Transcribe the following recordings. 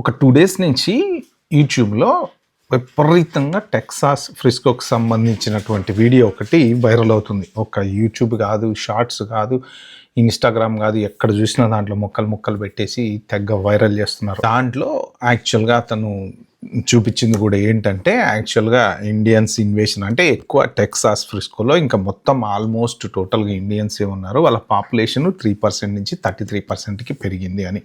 ఒక 2 డేస్ నుంచి యూట్యూబ్‌లో విపరీతంగా టెక్సాస్ ఫ్రిస్కోకి సంబంధించినటువంటి వీడియో ఒకటి వైరల్ అవుతుంది. ఒక యూట్యూబ్ కాదు, షార్ట్స్ కాదు, ఇన్‌స్టాగ్రామ్ కాదు, ఎక్కడ చూసినా దాంట్లో ముక్కలు ముక్కలు పెట్టేసి తెగ వైరల్ చేస్తున్నారు. దాంట్లో యాక్చువల్‌గా అతను చూపించింది కూడా ఏంటంటే యాక్చువల్‌గా ఇండియన్స్ ఇన్వేషన్ అంటే ఎక్కువ టెక్సాస్ ఫ్రిస్కోలో ఇంకా మొత్తం ఆల్మోస్ట్ టోటల్‌గా ఇండియన్సే ఉన్నారు. వాళ్ళ పాపులేషన్ 3% నుంచి 33%కి పెరిగింది అని.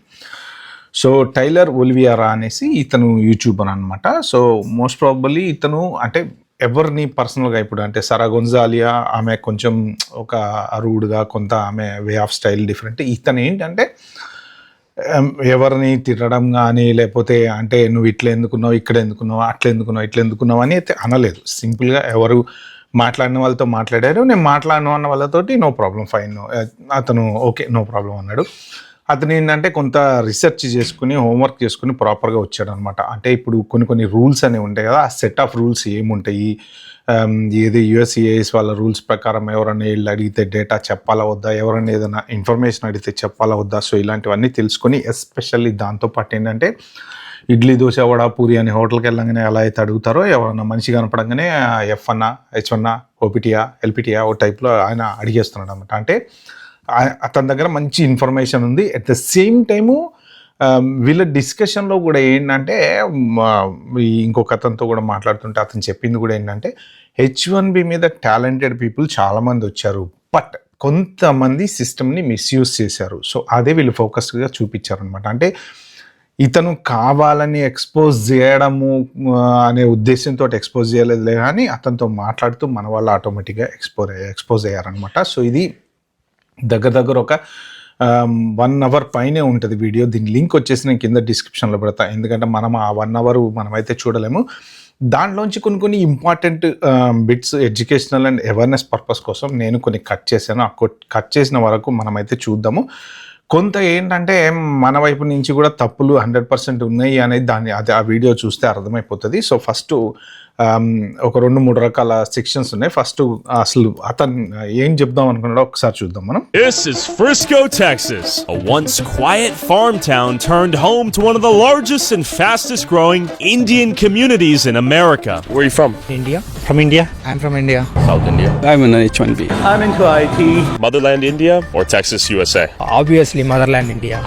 సో టైలర్ ఒలివియారా అనేసి ఇతను యూట్యూబర్ అనమాట. సో మోస్ట్ ప్రాబబ్లీ ఇతను అంటే ఎవరిని పర్సనల్గా ఇప్పుడు అంటే సరా గొంజాలియా ఆమె కొంచెం ఒక రూడ్గా కొంత ఆమె వే ఆఫ్ స్టైల్ డిఫరెంట్. ఇతను ఏంటంటే ఎవరిని తిట్టడం కానీ లేకపోతే అంటే నువ్వు ఇట్లా ఎందుకున్నావు, ఇక్కడ ఎందుకున్నావు, అట్లా ఎందుకున్నావు, ఇట్లా ఎందుకున్నావు అని అయితే అనలేదు. సింపుల్గా ఎవరు మాట్లాడిన వాళ్ళతో మాట్లాడారు, నేను మాట్లాడిన అన్న వాళ్ళతోటి నో ప్రాబ్లం ఫైన్, అతను ఓకే నో ప్రాబ్లం అన్నాడు. అతను ఏంటంటే కొంత రీసెర్చ్ చేసుకుని హోంవర్క్ చేసుకుని ప్రాపర్గా వచ్చాడు అనమాట. అంటే ఇప్పుడు కొన్ని రూల్స్ అనేవి ఉంటాయి కదా, ఆ సెట్ ఆఫ్ రూల్స్ ఏముంటాయి, ఏది యుఎస్సిఐఎస్ వాళ్ళ రూల్స్ ప్రకారం ఎవరైనా వీళ్ళు అడిగితే డేటా చెప్పాలా వద్దా, ఎవరైనా ఏదైనా ఇన్ఫర్మేషన్ అడిగితే చెప్పాలా వద్దా, సో ఇలాంటివన్నీ తెలుసుకొని ఎస్పెషల్లీ దాంతోపాటు ఏంటంటే ఇడ్లీ దోశ వడ పూరి అని హోటల్కి వెళ్ళంగానే ఎలా అయితే అడుగుతారో ఎవరన్నా మనిషి కనపడంగానే ఎఫ్ అన్నా, హెచ్ అన్నా, ఓపీటీయా, ఎల్పిటీయా ఓ టైప్లో ఆయన అడిగేస్తున్నాడు అనమాట. అంటే అతని దగ్గర మంచి ఇన్ఫర్మేషన్ ఉంది. అట్ ద సేమ్ టైము వీళ్ళ డిస్కషన్లో కూడా ఏంటంటే ఇంకొక అతనితో కూడా మాట్లాడుతుంటే అతను చెప్పింది కూడా ఏంటంటే H1B మీద టాలెంటెడ్ పీపుల్ చాలామంది వచ్చారు, బట్ కొంతమంది సిస్టమ్ని మిస్యూజ్ చేశారు. సో అదే వీళ్ళు ఫోకస్గా చూపించారనమాట. అంటే ఇతను కావాలని ఎక్స్పోజ్ చేయడము అనే ఉద్దేశంతో ఎక్స్పోజ్ చేయలేదులే కానీ అతనితో మాట్లాడుతూ మన వాళ్ళు ఆటోమేటిక్గా ఎక్స్పోజ్ అయ్యారనమాట. సో ఇది దగ్గర ఒక 1 అవర్ పైనే ఉంటుంది వీడియో. దీని లింక్ వచ్చేసి నేను కింద డిస్క్రిప్షన్లో పెడతా, ఎందుకంటే మనం ఆ 1 అవర్ మనమైతే చూడలేము. దాంట్లోంచి కొన్ని important bits educational and awareness purpose కోసం నేను కొన్ని కట్ చేశాను. ఆ కట్ చేసిన వరకు మనమైతే చూద్దాము. కొంత ఏంటంటే మన వైపు నుంచి కూడా తప్పులు 100% ఉన్నాయి అనేది ఆ వీడియో చూస్తే అర్థమైపోతుంది. సో ఫస్ట్ ఒక 2-3 రకాల సెక్షన్స్ ఉన్నాయి. ఫస్ట్ అసలు అతను ఏం చెప్దాం అనుకున్నాడో ఒకసారి చూద్దాం మనం. This is Frisco, Texas, a once quiet farm town turned home to one of the largest and fastest growing Indian communities in America. Where are you from? India. From India. I'm from India. South India. I'm an H1B. I'm into IT. Motherland India or Texas, USA? Obviously, motherland India.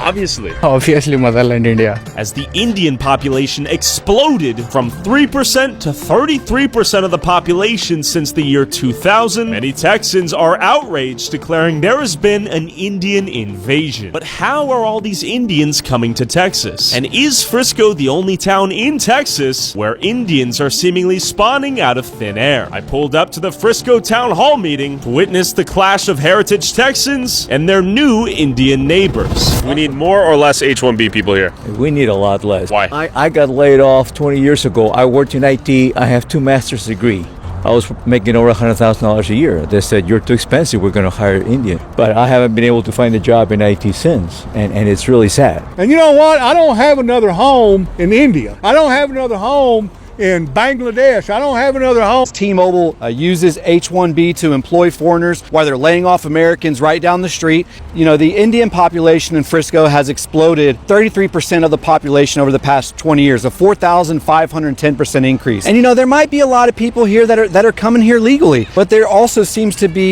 Obviously, motherland India. As the Indian population exploded from 3% to 33% of the population since the year 2000, many Texans are outraged, declaring there has been an Indian invasion. But how are all these Indians coming to Texas? And is Frisco the only town in Texas where Indians are seemingly spawning out of thin air? I pulled up to the Frisco Town Hall meeting to witness the clash of heritage Texans and their new Indian neighbors. We need more or less H1B people here? We need a lot less. Why? I got laid off 20 years ago. I worked in IT. I have 2 master's degree. I was making over $100,000 a year. They said, you're too expensive, we're going to hire Indian. But I haven't been able to find a job in IT since, and it's really sad. And you know what? I don't have another home in India. I don't have another home in Bangladesh. I don't have another home. T-Mobile uses H-1B to employ foreigners while they're laying off Americans right down the street. You know, the Indian population in Frisco has exploded 33% of the population over the past 20 years, a 4,510% increase. And you know, there might be a lot of people here that are coming here legally, but there also seems to be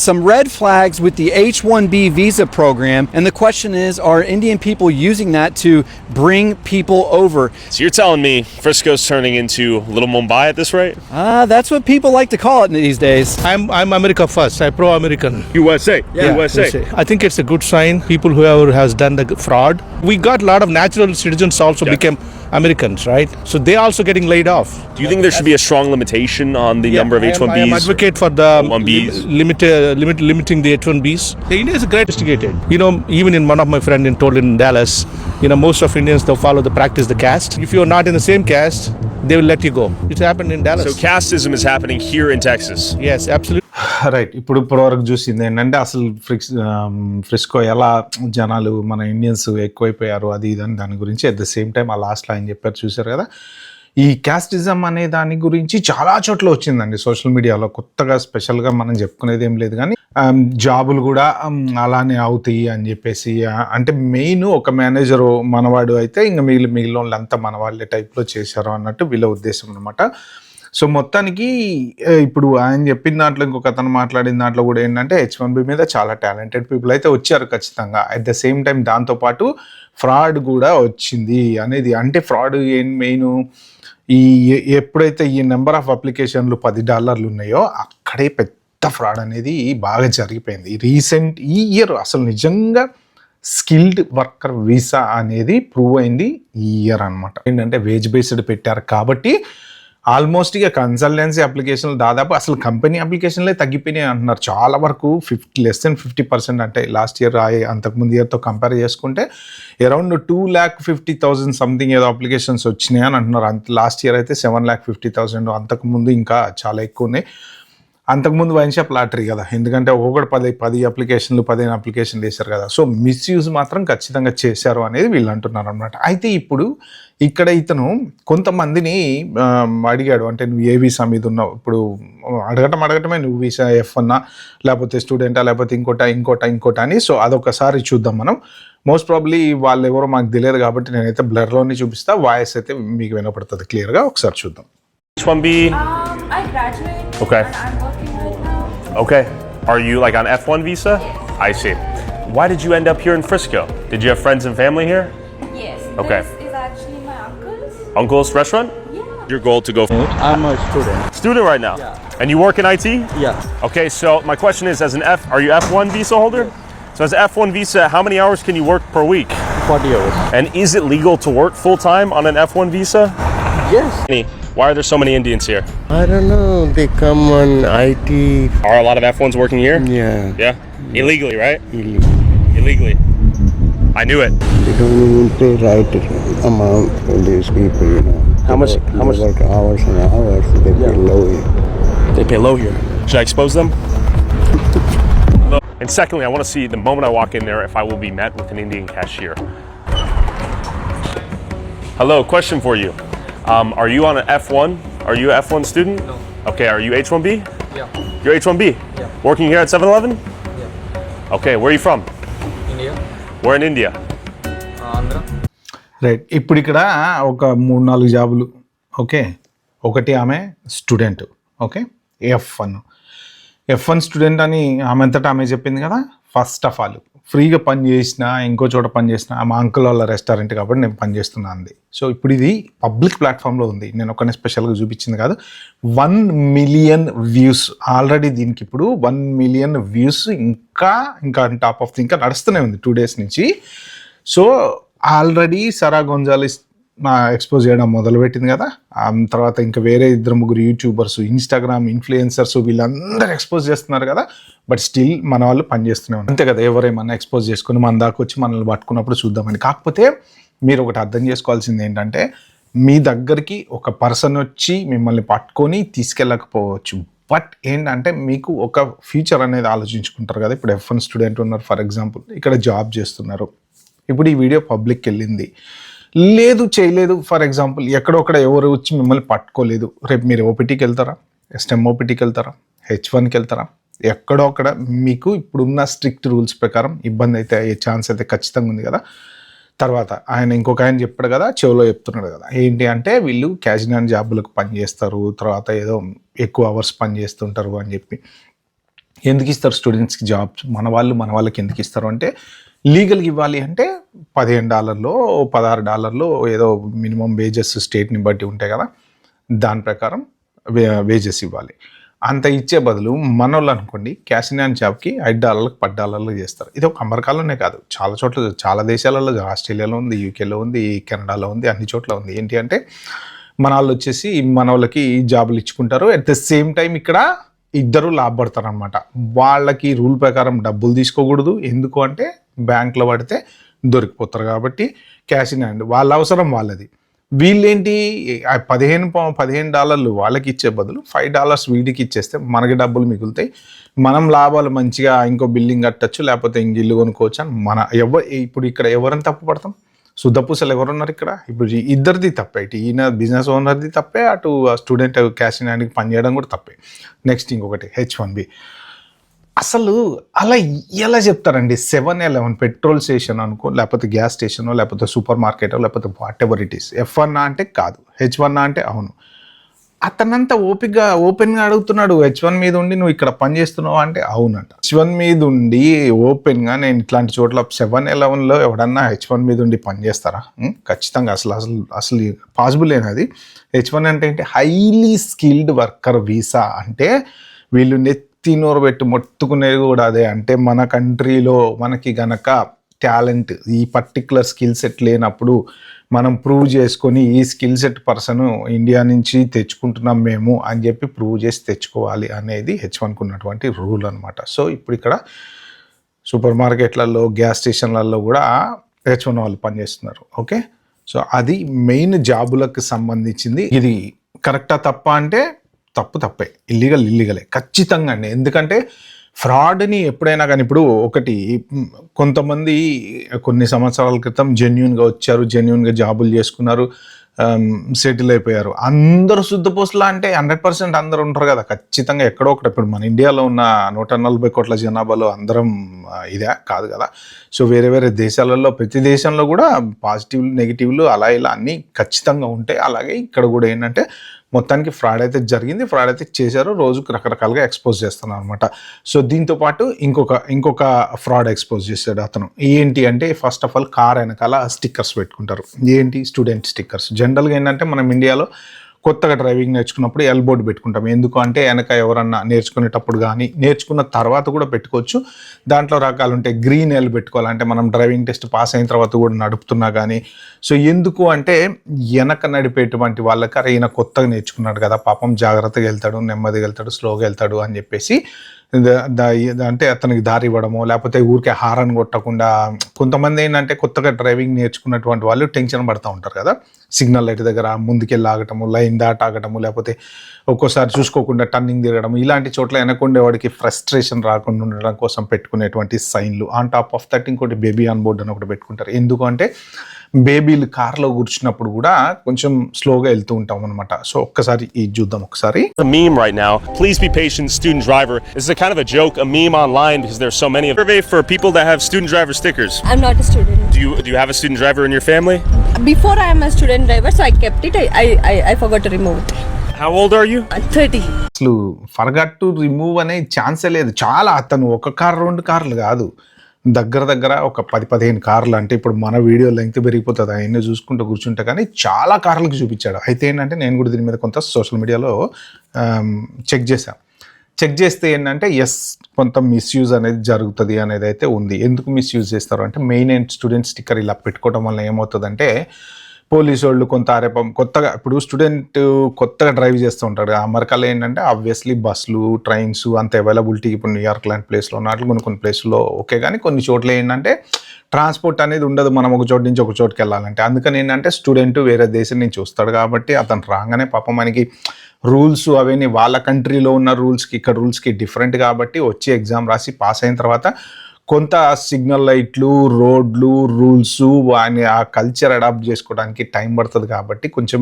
some red flags with the H-1B visa program. And the question is, are Indian people using that to bring people over? So you're telling me Frisco's turning into Little Mumbai at this rate? That's what people like to call it these days. I'm America first. I'm pro-American. USA. USA. I think it's a good sign. People whoever has done the fraud. We got a lot of natural citizens also became Americans, right? So they also getting laid off. Do you think there should be a strong limitation on the number of H1Bs? I am advocate for the H1Bs. limiting the H1Bs. India is great investigated. You know, even in one of my friend told in Dallas, you know, most of Indians they follow the practice the caste. If you are not in the same caste, they will let you go. It's happened in Dallas. So casteism is happening here in Texas. Yes, absolutely. Right, ఇప్పుడు ఇప్పటివరకు చూసింది ఏంటంటే అసలు Frisco ఎలా జనాలు మన Indians ఎక్కువైపోయారు అది ఇది అని దాని గురించి. అట్ ద సేమ్ టైం ఆ లాస్ట్లో ఆయన చెప్పారు చూశారు కదా. ఈ క్యాస్టిజం అనే దాని గురించి చాలా చోట్ల వచ్చిందండి సోషల్ మీడియాలో. కొత్తగా స్పెషల్గా మనం చెప్పుకునేది ఏం లేదు, కానీ జాబులు కూడా అలానే అవుతాయి అని చెప్పేసి, అంటే మెయిన్ ఒక మేనేజరు మనవాడు అయితే ఇంకా మిగిలిన వాళ్ళంతా మనవాళ్ళే టైప్లో చేశారు అన్నట్టు వీళ్ళ ఉద్దేశం అనమాట. సో మొత్తానికి ఇప్పుడు ఆయన చెప్పిన దాంట్లో ఇంకొక అతను మాట్లాడిన దాంట్లో కూడా ఏంటంటే H1B మీద చాలా టాలెంటెడ్ పీపుల్ అయితే వచ్చారు ఖచ్చితంగా. అట్ ద సేమ్ టైం దాంతోపాటు ఫ్రాడ్ కూడా వచ్చింది అనేది. అంటే ఫ్రాడ్ ఏం మెయిన్, ఈ ఎప్పుడైతే ఈ నెంబర్ ఆఫ్ అప్లికేషన్లు $10 ఉన్నాయో అక్కడే పెద్ద ఫ్రాడ్ అనేది బాగా జరిగిపోయింది రీసెంట్ ఈ ఇయర్. అసలు నిజంగా స్కిల్డ్ వర్కర్ వీసా అనేది ప్రూవ్ అయింది ఈ ఇయర్ అనమాట. ఏంటంటే వేజ్ బేస్డ్ పెట్టారు కాబట్టి ఆల్మోస్ట్ ఇక కన్సల్టెన్సీ అప్లికేషన్లు దాదాపు అసలు కంపెనీ అప్లికేషన్లే తగ్గిపోయినాయి అంటున్నారు చాలా వరకు. లెస్ దెన్ 50%, అంటే లాస్ట్ ఇయర్ అంతకుముందు ఇయర్తో కంపేర్ చేసుకుంటే అరౌండ్ 2,50,000 సంథింగ్ ఏదో అప్లికేషన్స్ వచ్చినాయి అని అంటున్నారు. లాస్ట్ ఇయర్ అయితే 7,50,000, అంతకుముందు ఇంకా చాలా ఎక్కువ ఉన్నాయి. అంతకుముందు వైన్ షాప్ లాటరీ కదా, ఎందుకంటే ఒక్కొక్కటి 10 అప్లికేషన్లు 15 అప్లికేషన్లు వేశారు కదా. సో మిస్యూజ్ మాత్రం ఖచ్చితంగా చేశారు అనేది వీళ్ళు అంటున్నారు అనమాట. అయితే ఇప్పుడు ఇక్కడ ఇతను కొంతమందిని అడిగాడు, అంటే నువ్వు ఏ వీసా మీద ఉన్నావు, ఇప్పుడు అడగటమే నువ్వు వీసా F1 లేకపోతే స్టూడెంటా లేకపోతే ఇంకోట అని. సో అదొకసారి చూద్దాం మనం. మోస్ట్ ప్రాబ్లీ వాళ్ళు ఎవరో మాకు తెలియదు కాబట్టి నేనైతే బ్లర్లోనే చూపిస్తా, వాయిస్ అయితే మీకు వినపడుతుంది క్లియర్గా. ఒకసారి చూద్దాం. H1B. I graduated. Okay. And I'm working right now. Okay. Are you like on F1 visa? I see. Why did you end up here in Frisco? Did you have friends and family here? Yes. Okay. This is actually my uncle's. Uncle's restaurant? Yeah. Your goal to go I'm a student. student right now? Yeah. And you work in IT? Yeah. Okay, so my question is, are you F1 visa holder? So as F1 visa, how many hours can you work per week? 40 hours. And is it legal to work full time on an F1 visa? Yes. Why are there so many Indians here? I don't know. They come on IT. Are a lot of F1s working here? Yeah. Yeah? Illegally, right? Illegal. Illegally. I knew it. They don't even pay right amount for these people, you know. How much- They how much- work hours and hours. They pay low. They pay low here. Should I expose them? And secondly, I want to see the moment I walk in there if I will be met with an Indian cashier. Hello, question for you. Are you on an F1? Are you an F1 student? No. Okay, are you H1B? Yeah. You're H1B? Yeah. Working here at 7-Eleven? Yeah. Okay, where are you from? India. We're in India. Andhra. Right, ఇప్పుడు ఇక్కడ ఒక 3-4 జాబులు. Okay, ఒకటి ఆమె student. Okay, F1 student అని ఆమె అంతటా ఆమె చెప్పింది కదా. ఫస్ట్ ఆఫ్ ఆల్ ఫ్రీగా పని చేసినా ఇంకో చోట పని చేసినా మా అంకుల్ వాళ్ళ రెస్టారెంట్ కాబట్టి నేను పని చేస్తున్నా అంది. సో ఇప్పుడు ఇది పబ్లిక్ ప్లాట్ఫామ్లో ఉంది, నేను ఒకనే స్పెషల్గా చూపించింది కాదు. 1 మిలియన్ వ్యూస్ ఆల్రెడీ, దీనికి ఇప్పుడు 1 మిలియన్ వ్యూస్ ఇంకా టాప్ ఆఫ్ ఇంకా నడుస్తూనే ఉంది 2 days నుంచి. సో ఆల్రెడీ సారా గొంజాలిస్ ఎక్స్పోజ్ చేయడం మొదలుపెట్టింది కదా. తర్వాత ఇంకా వేరే 2-3 యూట్యూబర్స్, ఇన్స్టాగ్రామ్ ఇన్ఫ్లుయెన్సర్స్ వీళ్ళందరూ ఎక్స్పోజ్ చేస్తున్నారు కదా. బట్ స్టిల్ మన వాళ్ళు పనిచేస్తూనే ఉన్నారు అంతే కదా. ఎవరేమన్నా ఎక్స్పోజ్ చేసుకుని మన దాకా వచ్చి మనల్ని పట్టుకున్నప్పుడు చూద్దామని. కాకపోతే మీరు ఒకటి అర్థం చేసుకోవాల్సింది ఏంటంటే, మీ దగ్గరికి ఒక పర్సన్ వచ్చి మిమ్మల్ని పట్టుకొని తీసుకెళ్ళకపోవచ్చు, బట్ ఏంటంటే మీకు ఒక ఫ్యూచర్ అనేది ఆలోచించుకుంటారు కదా. ఇప్పుడు F1 స్టూడెంట్ ఉన్నారు ఫర్ ఎగ్జాంపుల్, ఇక్కడ జాబ్ చేస్తున్నారు. ఇప్పుడు ఈ వీడియో పబ్లిక్కి వెళ్ళింది, లేదు చేయలేదు ఫర్ ఎగ్జాంపుల్, ఎక్కడొక్కడ ఎవరు వచ్చి మిమ్మల్ని పట్టుకోలేదు, రేపు మీరు ఓపీటీకి వెళ్తారా, STEM ఓపీటీకి వెళ్తారా, H1కి వెళ్తారా, ఎక్కడొక్కడ మీకు ఇప్పుడున్న స్ట్రిక్ట్ రూల్స్ ప్రకారం ఇబ్బంది అయితే అయ్యే ఛాన్స్ అయితే ఖచ్చితంగా ఉంది కదా. తర్వాత ఇంకొక ఆయన చెప్పాడు కదా, చెవులో చెప్తున్నాడు కదా, ఏంటి అంటే వీళ్ళు క్యాజువల్ జాబులకు పని చేస్తారు, తర్వాత ఏదో ఎక్కువ అవర్స్ పని చేస్తుంటారు అని చెప్పి. ఎందుకు ఇస్తారు స్టూడెంట్స్కి జాబ్స్? మన వాళ్ళకి ఎందుకు ఇస్తారు అంటే, లీగల్గా ఇవ్వాలి అంటే $15 $16 ఏదో మినిమం వేజెస్ స్టేట్ని బట్టి ఉంటాయి కదా, దాని ప్రకారం వేజెస్ ఇవ్వాలి. అంత ఇచ్చే బదులు మనోళ్ళు అనుకోండి క్యాషియర్ జాబ్కి $5 $10 చేస్తారు. ఇది ఒక అమెరికాలోనే కాదు, చాలా చోట్ల, చాలా దేశాలలో, ఆస్ట్రేలియాలో ఉంది, యూకేలో ఉంది, కెనడాలో ఉంది, అన్ని చోట్ల ఉంది. ఏంటి అంటే మన వాళ్ళు వచ్చేసి మన వాళ్ళకి జాబులు ఇచ్చుకుంటారు, అట్ ద సేమ్ టైం ఇక్కడ ఇద్దరు లాభపడతారు అనమాట. వాళ్ళకి రూల్ ప్రకారం డబ్బులు తీసుకోకూడదు, ఎందుకు అంటే బ్యాంక్లో పడితే దొరికిపోతారు కాబట్టి క్యాష్ ఇన్ హ్యాండ్, వాళ్ళ అవసరం వాళ్ళది. వీళ్ళేంటి $15 వాళ్ళకి ఇచ్చే బదులు $5 వీడికి ఇచ్చేస్తే మనకి డబ్బులు మిగులుతాయి, మనం లాభాలు మంచిగా ఇంకో బిల్డింగ్ కట్టచ్చు, లేకపోతే ఇంక ఇల్లు కొనుక్కోవచ్చు అని ఇప్పుడు ఇక్కడ ఎవరిని తప్పు పడతాం? శుద్ధపూసలు ఎవరున్నారు ఇక్కడ? ఇప్పుడు ఇద్దరిది తప్పే, ఇటు ఈయన బిజినెస్ ఓనర్ది తప్పే, అటు స్టూడెంట్ క్యాష్ ఇన్ హ్యాండ్కి పనిచేయడం కూడా తప్పే. నెక్స్ట్ ఇంకొకటి H1B. అసలు అలా ఎలా చెప్తారండి? 7-11 పెట్రోల్ స్టేషన్ అనుకో, లేకపోతే గ్యాస్ స్టేషనో, లేకపోతే సూపర్ మార్కెటో, లేకపోతే what ever it is. F1 అంటే కాదు, H1 అంటే అవును. అతనంతా ఓపెన్గా అడుగుతున్నాడు. H1 మీద ఉండి నువ్వు ఇక్కడ పని చేస్తున్నావు అంటే అవునంట. H1 మీద ఉండి ఓపెన్గా నేను ఇట్లాంటి చోట్ల 7-11లో ఎవడన్నా H1 మీద ఉండి పని చేస్తారా? ఖచ్చితంగా అసలు పాసిబుల్ అయినది. H1 అంటే ఏంటి? Highly skilled worker visa. అంటే వీళ్ళు నెత్తినోరు పెట్టి మొత్తుకునేది కూడా అదే. అంటే మన కంట్రీలో మనకి గనక టాలెంట్, ఈ పర్టికులర్ స్కిల్ సెట్ లేనప్పుడు మనం ప్రూవ్ చేసుకొని ఈ స్కిల్ సెట్ పర్సన్ ఇండియా నుంచి తెచ్చుకుంటున్నాం మేము అని చెప్పి ప్రూవ్ చేసి తెచ్చుకోవాలి అనేది H1కు ఉన్నటువంటి రూల్ అనమాట. సో ఇప్పుడు ఇక్కడ సూపర్ మార్కెట్లలో, గ్యాస్ స్టేషన్లలో కూడా H1 వాళ్ళు పనిచేస్తున్నారు. ఓకే, సో అది మెయిన్ జాబులకు సంబంధించింది. ఇది కరెక్టా తప్ప అంటే తప్పే, ఇల్లీగలే ఖచ్చితంగా అండి. ఎందుకంటే ఫ్రాడ్ని ఎప్పుడైనా కానీ, ఇప్పుడు ఒకటి కొంతమంది కొన్ని సంవత్సరాల క్రితం జెన్యూన్గా వచ్చారు, జెన్యూన్గా జాబులు చేసుకున్నారు, సెటిల్ అయిపోయారు. అందరూ శుద్ధపోసలా అంటే 100% అందరూ ఉంటారు కదా, ఖచ్చితంగా ఎక్కడో ఒకటి. ఇప్పుడు మన ఇండియాలో ఉన్న 140 కోట్ల జనాభాలో అందరం ఇదే కాదు కదా. సో వేరే దేశాలలో, ప్రతి దేశంలో కూడా పాజిటివ్లు నెగిటివ్లు అలా ఇలా అన్నీ ఖచ్చితంగా ఉంటాయి. అలాగే ఇక్కడ కూడా ఏంటంటే మొత్తానికి ఫ్రాడ్ అయితే జరిగింది, ఫ్రాడ్ అయితే చేశారు, రోజుకు రకరకాలుగా ఎక్స్పోజ్ చేస్తున్నారు అనమాట. సో దీంతో పాటు ఇంకొక ఫ్రాడ్ ఎక్స్పోజ్ చేశాడు అతను. ఏంటి అంటే ఫస్ట్ ఆఫ్ ఆల్ కార్ వెనకాల స్టిక్కర్స్ పెట్టుకుంటారు. ఏంటి? Student stickers. జనరల్గా ఏంటంటే మనం ఇండియాలో కొత్తగా డ్రైవింగ్ నేర్చుకున్నప్పుడు ఎల్ బోర్డు పెట్టుకుంటాం. ఎందుకు అంటే వెనక ఎవరన్నా నేర్చుకునేటప్పుడు కానీ, నేర్చుకున్న తర్వాత కూడా పెట్టుకోవచ్చు. దాంట్లో రకాలు ఉంటాయి. గ్రీన్ ఎల్ పెట్టుకోవాలి, అంటే మనం డ్రైవింగ్ టెస్ట్ పాస్ అయిన తర్వాత కూడా నడుపుతున్నా కానీ. సో ఎందుకు అంటే వెనక నడిపేటువంటి వాళ్ళకి, అరే ఈయన కొత్తగా నేర్చుకున్నాడు కదా పాపం, జాగ్రత్తగా వెళ్తాడు, నెమ్మదిగా వెళ్తాడు, స్లోగా వెళ్తాడు అని చెప్పేసి అంటే అతనికి దారి ఇవ్వడమో, లేకపోతే ఊరికే హారన్ కొట్టకుండా. కొంతమంది ఏంటంటే కొత్తగా డ్రైవింగ్ నేర్చుకున్నటువంటి వాళ్ళు టెన్షన్ పడుతూ ఉంటారు కదా, సిగ్నల్ లైట్ దగ్గర ముందుకెళ్ళి ఆగటము, లైన్ దాటి ఆగటము, లేకపోతే ఒక్కోసారి చూసుకోకుండా టర్నింగ్ తిరగడం, ఇలాంటి చోట్ల వెనకుండేవాడికి ఫ్రస్ట్రేషన్ రాకుండా ఉండడం కోసం పెట్టుకునేటువంటి సైన్లు. ఆన్ టాప్ ఆఫ్ దట్ ఇంకోటి బేబీ ఆన్ బోర్డ్ అని ఒకటి పెట్టుకుంటారు. ఎందుకు అంటే బేబీలు కార్లో కూర్చున్నప్పుడు కూడా కొంచెం స్లోగా వెళ్తూ ఉంటాం అనమాట. సో ఒక్కసారి ఇది చూద్దాం ఒకసారి. A meme right now. Please be patient, student driver. This is a kind of a joke, a meme online because there's so many. Survey for people that have student driver stickers. I'm not a student. Do you have a student driver in your family? Before I am a student driver, so I kept it. I forgot to remove it. How old are you? 30. అసలు forgot to remove అనే ఛాన్సే లేదు. చాలా, అతను ఒక car 2 కార్లు కాదు, దగ్గర ఒక 10-15 కార్లు. అంటే ఇప్పుడు మన వీడియో లెంగ్త్ పెరిగిపోతుంది, అవన్నీ చూసుకుంటూ కూర్చుంటే, కానీ చాలా కార్లకు చూపించాడు. అయితే ఏంటంటే నేను కూడా దీని మీద కొంత సోషల్ మీడియాలో చెక్ చేస్తే ఏంటంటే కొంత మిస్యూజ్ అనేది జరుగుతుంది అనేది అయితే ఉంది. ఎందుకు మిస్యూజ్ చేస్తారు అంటే మెయిన్ స్టూడెంట్ స్టిక్కర్ ఇలా పెట్టుకోవడం వల్ల ఏమవుతుందంటే పోలీసు వాళ్ళు కొంత ఆరేపం కొత్తగా, ఇప్పుడు స్టూడెంట్ కొత్తగా డ్రైవ్ చేస్తూ ఉంటాడు. అమెరికాలో ఏంటంటే ఆబ్వియస్లీ బస్సులు, ట్రైన్స్ అంత అవైలబిలిటీ, ఇప్పుడు న్యూయార్క్ లాంటి ప్లేస్లో ఉన్నట్లు కొన్ని ప్లేస్లో ఓకే, కానీ కొన్ని చోట్ల ఏంటంటే ట్రాన్స్పోర్ట్ అనేది ఉండదు మనం ఒక చోటు నుంచి ఒక చోటుకి వెళ్ళాలంటే. అందుకని ఏంటంటే స్టూడెంట్ వేరే దేశం నుంచి వస్తాడు కాబట్టి అతను రాగానే పాపం మనకి రూల్స్ అవన్నీ వాళ్ళ కంట్రీలో ఉన్న రూల్స్కి ఇక్కడ రూల్స్కి డిఫరెంట్ కాబట్టి వచ్చి ఎగ్జామ్ రాసి పాస్ అయిన తర్వాత కొంత సిగ్నల్ లైట్లు, రోడ్లు, రూల్స్ ఆ కల్చర్ అడాప్ట్ చేసుకోవడానికి టైం పడుతుంది. కాబట్టి కొంచెం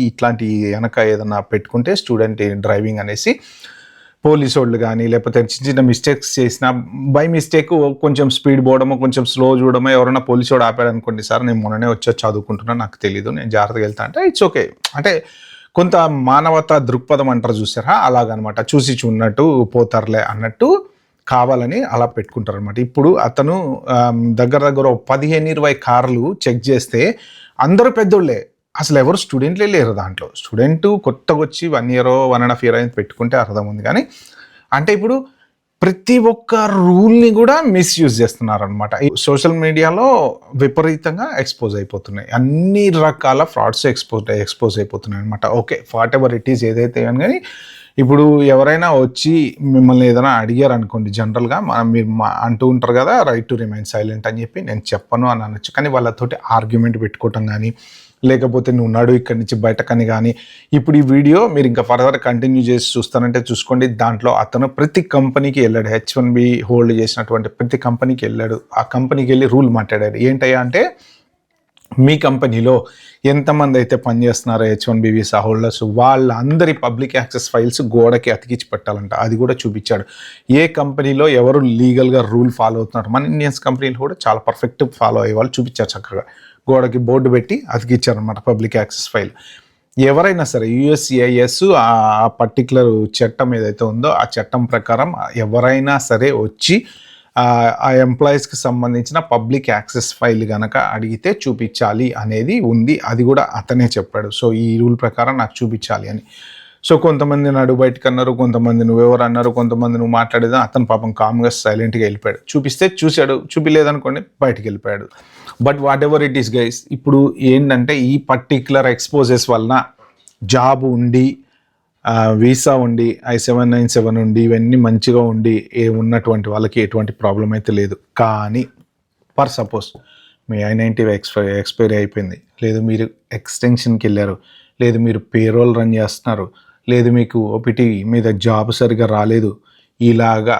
ఇట్లాంటి వెనక ఏదైనా పెట్టుకుంటే స్టూడెంట్ డ్రైవింగ్ అనేసి పోలీసు వాళ్ళు కానీ లేకపోతే చిన్న మిస్టేక్స్ చేసినా బై మిస్టేక్ కొంచెం స్పీడ్ పోవడమో, కొంచెం స్లో చూడడమో, ఎవరైనా పోలీసు వాడు ఆపాడు అనుకోండి, సార్ నేను మొన్ననే వచ్చి చదువుకుంటున్నా, నాకు తెలీదు, నేను జాగ్రత్తగా వెళ్తా అంటే ఇట్స్ ఓకే. అంటే కొంత మానవతా దృక్పథం అంటారు చూసారా, అలాగనమాట. చూసి చూడనట్టు పోతారులే అన్నట్టు కావాలని అలా పెట్టుకుంటారు అనమాట. ఇప్పుడు అతను దగ్గర 15-20 కార్లు చెక్ చేస్తే అందరూ పెద్దోళ్ళే, అసలు ఎవరు స్టూడెంట్లే లేరు దాంట్లో. స్టూడెంట్ కొత్తగా వచ్చి 1 year 1.5 year అయితే పెట్టుకుంటే అర్థం ఉంది. కానీ అంటే ఇప్పుడు ప్రతి ఒక్క రూల్ని కూడా మిస్యూజ్ చేస్తున్నారు అనమాట. సోషల్ మీడియాలో విపరీతంగా ఎక్స్పోజ్ అయిపోతున్నాయి, అన్ని రకాల ఫ్రాడ్స్ ఎక్స్పోజ్ అయిపోతున్నాయి అనమాట. Okay, what ever it is ఏదైతే కానీ ఇప్పుడు ఎవరైనా వచ్చి మిమ్మల్ని ఏదైనా అడిగారు అనుకోండి, జనరల్గా మీరు అంటూ ఉంటారు కదా రైట్ టు రిమైన్ సైలెంట్ అని చెప్పి, నేను చెప్పను అని అనొచ్చు. కానీ వాళ్ళతోటి ఆర్గ్యుమెంట్ పెట్టుకోవటం కానీ, లేకపోతే నువ్వు నడు ఇక్కడి నుంచి బయటకని కానీ. ఇప్పుడు ఈ వీడియో మీరు ఇంకా ఫర్దర్ కంటిన్యూ చేసి చూస్తానంటే చూసుకోండి. దాంట్లో అతను ప్రతి కంపెనీకి వెళ్ళాడు, H1B హోల్డ్ చేసినటువంటి ప్రతి కంపెనీకి వెళ్ళాడు. ఆ కంపెనీకి వెళ్ళి రూల్ మాట్లాడాడు. ఏంటయ్యా అంటే మీ కంపెనీలో ఎంతమంది అయితే పనిచేస్తున్నారో H1B వీసా హోల్డర్స్ వాళ్ళందరి పబ్లిక్ యాక్సెస్ ఫైల్స్ గోడకి అతికించి పెట్టాలంట. అది కూడా చూపించాడు. ఏ కంపెనీలో ఎవరు లీగల్గా రూల్ ఫాలో అవుతున్నారు. మన ఇండియన్స్ కంపెనీలు కూడా చాలా పర్ఫెక్ట్ ఫాలో అయ్యే వాళ్ళు చూపించారు. చక్కగా గోడకి బోర్డు పెట్టి అతికిచ్చారనమాట పబ్లిక్ యాక్సెస్ ఫైల్. ఎవరైనా సరే USCIS ఆ పర్టికులర్ చట్టం ఏదైతే ఉందో ఆ చట్టం ప్రకారం ఎవరైనా సరే వచ్చి ఆ ఎంప్లాయీస్కి సంబంధించిన పబ్లిక్ యాక్సెస్ ఫైల్ కనుక అడిగితే చూపించాలి అనేది ఉంది. అది కూడా అతనే చెప్పాడు. సో ఈ రూల్ ప్రకారం నాకు చూపించాలి అని. సో కొంతమంది నడు బయటకు అన్నారు, కొంతమంది నువ్వెవరు అన్నారు, కొంతమంది నువ్వు మాట్లాడేదా. అతను పాపం కామ్గా సైలెంట్గా వెళ్ళిపోయాడు. చూపిస్తే చూశాడు, చూపిలేదనుకోండి బయటికి వెళ్ళిపోయాడు. But what ever it is guys, ఇప్పుడు ఏంటంటే ఈ పర్టిక్యులర్ ఎక్స్పోజెస్ వలన జాబ్ ఉండి వీసా ఉండి I-797 ఉండి ఇవన్నీ మంచిగా ఉండి ఉన్నటువంటి వాళ్ళకి ఎటువంటి ప్రాబ్లం అయితే లేదు. కానీ for suppose me I-90 expiry అయిపోయింది, లేదు మీరు ఎక్స్టెన్షన్కి వెళ్ళారు, లేదు మీరు పేరోల్ రన్ చేస్తున్నారు, లేదు మీకు OPT మీద జాబ్ సరిగా రాలేదు, ఇలాగా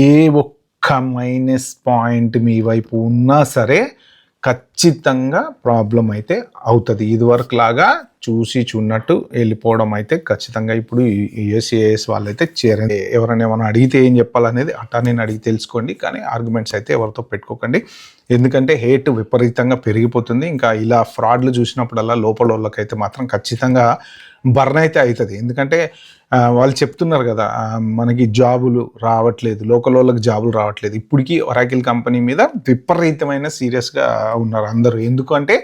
ఏ ఒక్క మైనస్ పాయింట్ మీ వైపు ఉన్నా సరే ఖచ్చితంగా ప్రాబ్లం అయితే అవుతుంది. ఇదివరకు లాగా చూసి చూన్నట్టు వెళ్ళిపోవడం అయితే ఖచ్చితంగా ఇప్పుడు USCIS వాళ్ళైతే చేరండి. ఎవరైనా ఏమైనా అడిగితే ఏం చెప్పాలనేది అట్టా నేను అడిగి తెలుసుకోండి. కానీ ఆర్గ్యుమెంట్స్ అయితే ఎవరితో పెట్టుకోకండి. ఎందుకంటే హేట్ విపరీతంగా పెరిగిపోతుంది. ఇంకా ఇలా ఫ్రాడ్లు చూసినప్పుడల్లా లోపల వాళ్ళకైతే మాత్రం ఖచ్చితంగా బర్న్ అయితే అవుతుంది. ఎందుకంటే వాళ్ళు చెప్తున్నారు కదా మనకి జాబులు రావట్లేదు, లోకల్ వాళ్ళకి జాబులు రావట్లేదు. ఇప్పటికీ ఒరాకిల్ కంపెనీ మీద విపరీతమైన సీరియస్గా ఉన్నారు అందరూ. ఎందుకంటే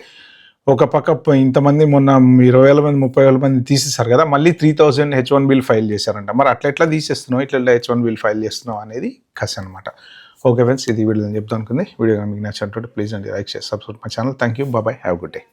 ఒక పక్క ఇంతమంది మొన్న 20,000 మంది 30,000 మంది తీసేశారు కదా, మళ్ళీ 3,000 H1Bలు ఫైల్ చేశారంట. మరి అట్లా తీసేస్తున్నావు, ఇట్లా H1Bలు ఫైల్ చేస్తున్నావు అనేది కసి అనమాట. ఓకే ఫ్రెండ్స్, ఇది వీడియో నేను చెప్తాను అనుకుంది. వీడియో మీకు నచ్చినట్టు ప్లీజ్ అండి లైక్ చేసి subscribe my channel. Thank you, bye, have good day.